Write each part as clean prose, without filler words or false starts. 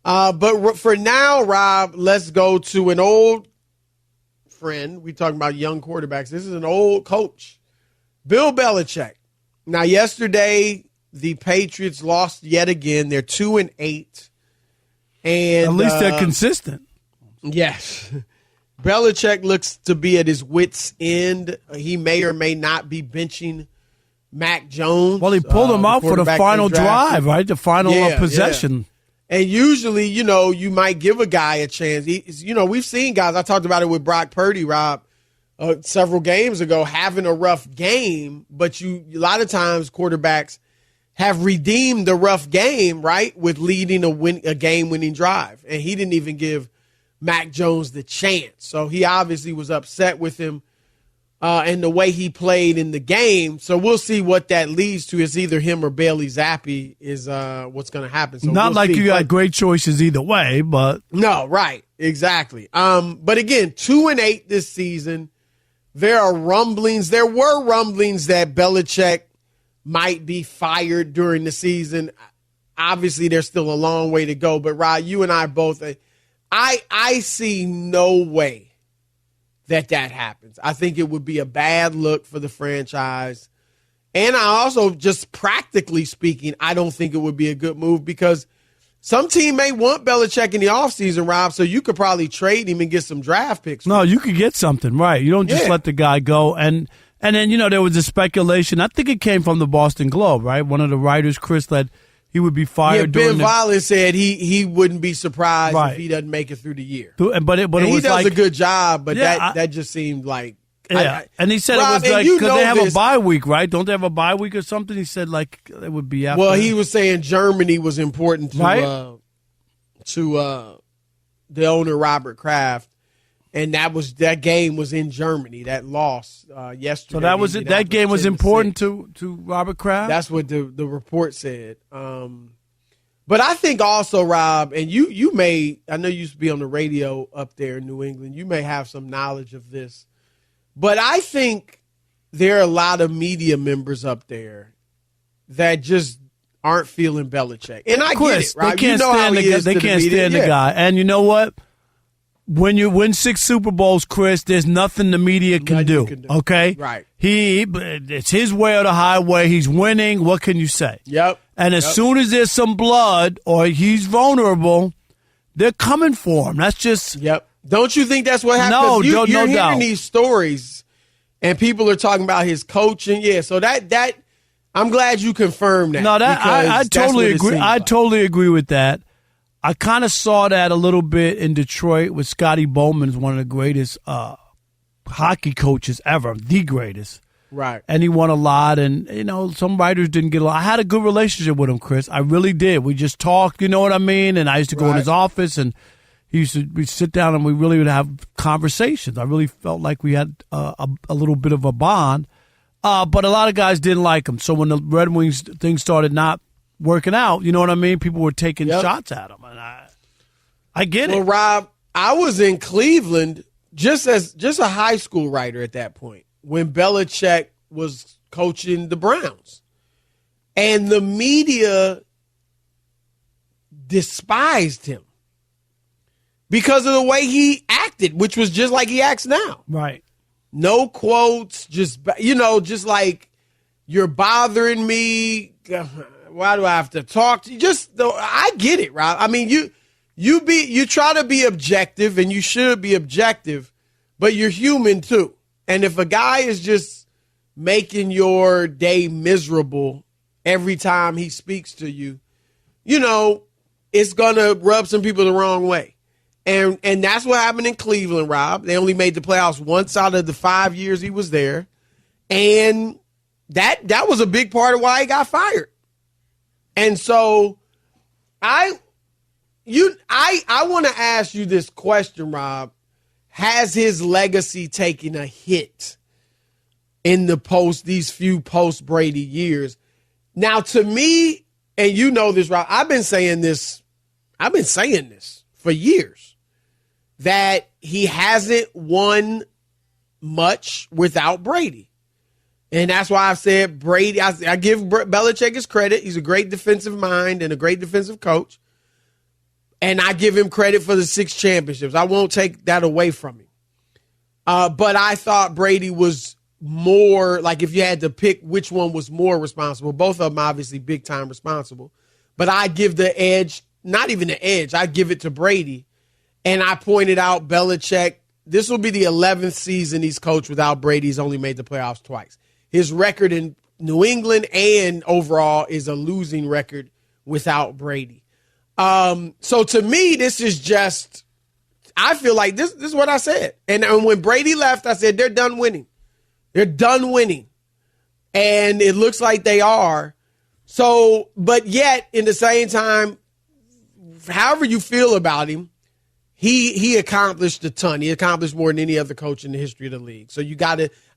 But for now, Rob, let's go to an old friend. We talking about young quarterbacks. This is an old coach, Bill Belichick. Now, yesterday, the Patriots lost yet again. They're 2-8. And at least they're consistent. Yes. Bellichick looks to be at his wits' end. He may or may not be benching Mac Jones. Well, he pulled him out for the final drive, right? The final possession. Yeah. And usually, you might give a guy a chance. We've seen guys. I talked about it with Brock Purdy, Rob, several games ago, having a rough game. But a lot of times quarterbacks have redeemed the rough game, right, with leading a game-winning drive. And he didn't even give Mac Jones the chance. So he obviously was upset with him and the way he played in the game. So we'll see what that leads to. It's either him or Bailey Zappi is what's going to happen. So Not like you got great choices either way, but. No, right. Exactly. But again, 2-8 this season. There were rumblings that Belichick might be fired during the season. Obviously, there's still a long way to go. But, Rod, you and I both, I see no way that happens. I think it would be a bad look for the franchise. And I also, just practically speaking, I don't think it would be a good move because some team may want Belichick in the offseason, Rob, so you could probably trade him and get some draft picks. No, you could get something, right. You don't just let the guy go. And then, there was a speculation. I think it came from the Boston Globe, right? One of the writers, Chris, that he would be fired. Yeah, Ben Valley said he wouldn't be surprised if he doesn't make it through the year. But it was he does like a good job, but that just seemed like. Yeah, and he said Rob, it was like because they have a bye week, right? Don't they have a bye week or something? He said like it would be after. Well, he was saying Germany was important to the owner Robert Kraft. And that game was in Germany. That loss yesterday. So that was it. That game was important to Robert Kraft. That's what the report said. But I think also, Rob, and you may, I know you used to be on the radio up there in New England. You may have some knowledge of this, but I think there are a lot of media members up there that just aren't feeling Belichick. And I get it, Rob. They can't stand the guy. And you know what? When you win 6 Super Bowls, Chris, there's nothing the media can do. Okay? Right. It's his way or the highway. He's winning. What can you say? Yep. And as soon as there's some blood or he's vulnerable, they're coming for him. That's just. Yep. Don't you think that's what happens? No, you're hearing doubt. These stories, and people are talking about his coaching. Yeah, so that I'm glad you confirmed that. No, I totally agree. I totally agree with that. I kind of saw that a little bit in Detroit with Scotty Bowman, is one of the greatest hockey coaches ever, the greatest. Right. And he won a lot, and, some writers didn't get a lot. I had a good relationship with him, Chris. I really did. We just talked, you know what I mean? And I used to go in his office, and we'd sit down, and we really would have conversations. I really felt like we had a little bit of a bond. But a lot of guys didn't like him. So when the Red Wings thing started not working out, you know what I mean? People were taking shots at him, and I get it. Well, Rob, I was in Cleveland just a high school writer at that point when Bellichick was coaching the Browns, and the media despised him because of the way he acted, which was just like he acts now. Right. No quotes, just like, you're bothering me. Why do I have to talk to you? I get it, Rob. I mean, you try to be objective, and you should be objective, but you're human too. And if a guy is just making your day miserable every time he speaks to you, it's gonna rub some people the wrong way. And that's what happened in Cleveland, Rob. They only made the playoffs once out of the 5 years he was there. And that was a big part of why he got fired. And so I want to ask you this question, Rob. Has his legacy taken a hit in these few post-Brady years? Now, to me, and you know this, Rob, I've been saying this for years, that he hasn't won much without Brady. And that's why I've said Brady, I give Belichick his credit. He's a great defensive mind and a great defensive coach. And I give him credit for the 6 championships. I won't take that away from him. But I thought Brady was more, like if you had to pick which one was more responsible, both of them obviously big time responsible. But I give the edge, not even the edge, I give it to Brady. And I pointed out Bellichick, this will be the 11th season he's coached without Brady. He's only made the playoffs twice. His record in New England and overall is a losing record without Brady. So to me, this is just, I feel like this is what I said. And when Brady left, I said, they're done winning. They're done winning. And it looks like they are. So, but yet, in the same time, however you feel about him, he accomplished a ton. He accomplished more than any other coach in the history of the league. So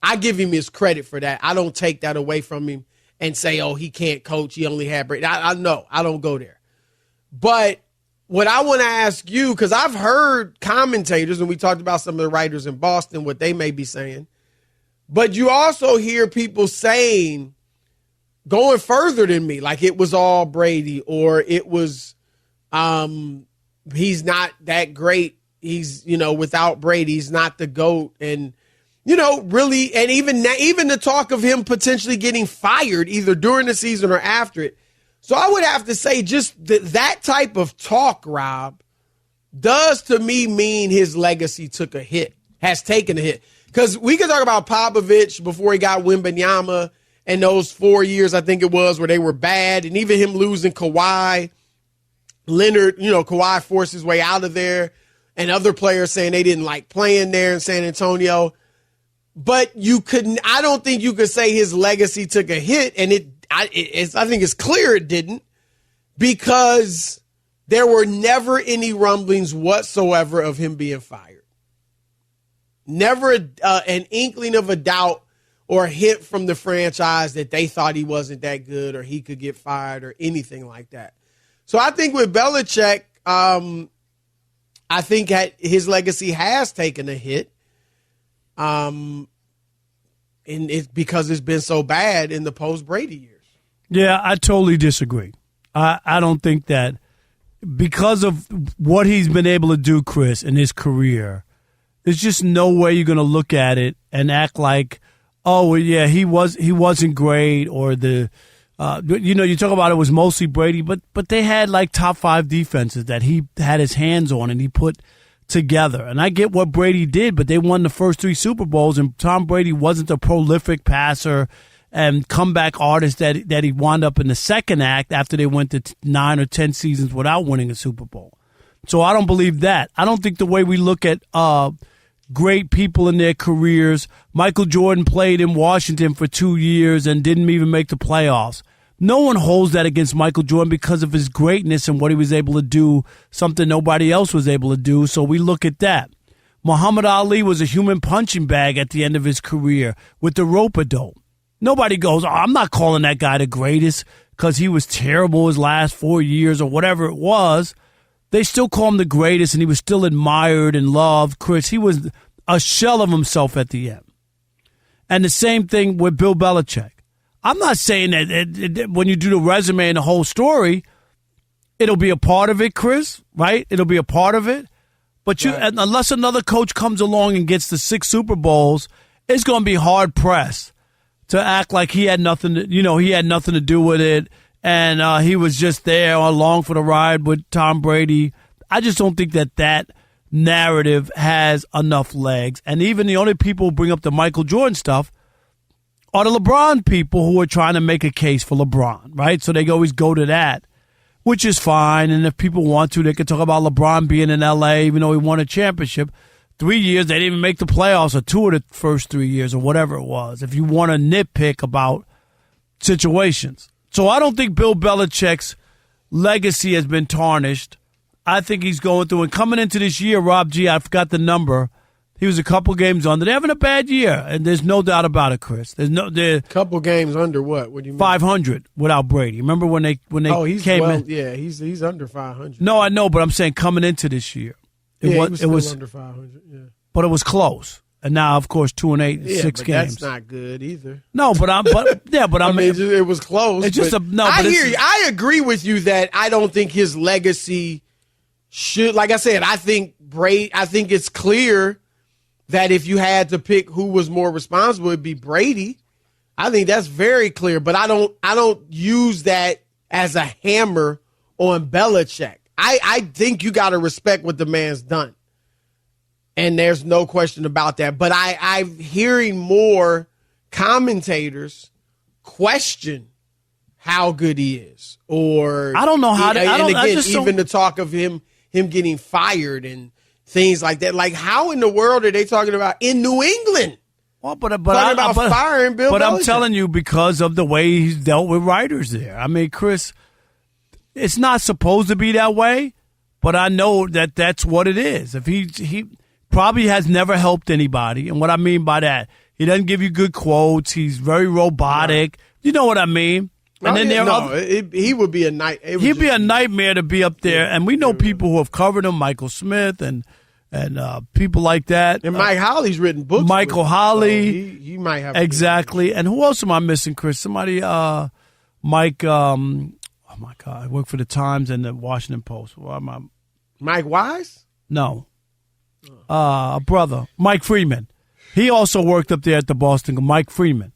I give him his credit for that. I don't take that away from him and say, oh, he can't coach. He only had Brady. I know. I don't go there. But what I want to ask you, because I've heard commentators, and we talked about some of the writers in Boston, what they may be saying, but you also hear people saying, going further than me, like it was all Brady, or it was he's not that great. He's, without Brady, he's not the GOAT. And, really, and even the talk of him potentially getting fired either during the season or after it. So I would have to say just that type of talk, Rob, does to me mean his legacy has taken a hit. Because we could talk about Popovich before he got Wembanyama and those 4 years, I think it was, where they were bad. And even him losing Kawhi, Leonard, Kawhi forced his way out of there. And other players saying they didn't like playing there in San Antonio. But I don't think you could say his legacy took a hit. And I think it's clear it didn't, because there were never any rumblings whatsoever of him being fired. Never an inkling of a doubt or a hint from the franchise that they thought he wasn't that good or he could get fired or anything like that. So I think with Belichick, I think his legacy has taken a hit. And it's because it's been so bad in the post-Brady years. Yeah, I totally disagree. I don't think that because of what he's been able to do, Chris, in his career, there's just no way you're going to look at it and act like, oh, yeah, he wasn't great, or you talk about it was mostly Brady, but they had like top 5 defenses that he had his hands on and he put together. And I get what Brady did, but they won the first 3 Super Bowls, and Tom Brady wasn't a prolific passer and comeback artist that he wound up in the second act after they went to 9 or 10 seasons without winning a Super Bowl. So I don't believe that. I don't think the way we look at great people in their careers, Michael Jordan played in Washington for 2 years and didn't even make the playoffs. No one holds that against Michael Jordan because of his greatness and what he was able to do, something nobody else was able to do, so we look at that. Muhammad Ali was a human punching bag at the end of his career with the rope-a-dope. Nobody goes, oh, I'm not calling that guy the greatest because he was terrible his last 4 years or whatever it was. They still call him the greatest, and he was still admired and loved. Chris, he was a shell of himself at the end. And the same thing with Bill Belichick. I'm not saying that when you do the resume and the whole story, it'll be a part of it, Chris, right? It'll be a part of it. But right. Unless another coach comes along and gets the 6 Super Bowls, it's going to be hard-pressed to act like he had nothing to do with it, and he was just there along for the ride with Tom Brady. I just don't think that narrative has enough legs. And even the only people who bring up the Michael Jordan stuff are the LeBron people who are trying to make a case for LeBron, right? So they always go to that, which is fine. And if people want to, they can talk about LeBron being in L.A., even though he won a championship. 3 years, they didn't even make the playoffs, or 2 of the first 3 years, or whatever it was, if you want to nitpick about situations. So I don't think Bill Belichick's legacy has been tarnished. I think he's going through, and coming into this year, Rob G., I forgot the number, he was a couple games under. They're having a bad year, and there's no doubt about it, Chris. Couple games under what? What do you mean? 500 without Brady. Remember when they came in? Yeah, he's under 500. No, I know, but I'm saying coming into this year. It was under 500, yeah. But it was close. And now, of course, 2-8, yeah, 6 but games. That's not good either. No, but I mean, it was close. It's just I hear you. I agree with you that I don't think his legacy should, like I said, I think it's clear that if you had to pick who was more responsible, it'd be Brady. I think that's very clear, but I don't use that as a hammer on Bellichick. I think you got to respect what the man's done. And there's no question about that. But I'm hearing more commentators question how good he is. Or I don't know how to, even the talk of him getting fired and things like that. Like, how in the world are they talking about in New England? Well, but firing Bill Belichick. I'm telling you, because of the way he's dealt with writers there. I mean, Chris, it's not supposed to be that way, but I know that that's what it is. If he probably has never helped anybody, and what I mean by that, he doesn't give you good quotes. He's very robotic. Right. You know what I mean? And he would be a nightmare. He'd be a nightmare to be up there, and we know people who have covered him, Michael Smith and people like that. And Mike Holly's written books. Michael Holly. So he might have. Exactly. And who else am I missing, Chris? Somebody, Mike, oh my God, I work for the Times and the Washington Post. Mike Wise? No. A brother, Mike Freeman. He also worked up there at the Boston, Mike Freeman.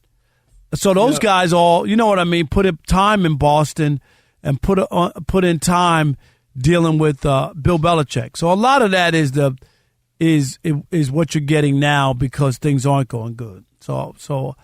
So those guys all, you know what I mean, put in time in Boston and put in time dealing with Bill Belichick. So a lot of that is what you're getting now because things aren't going good. So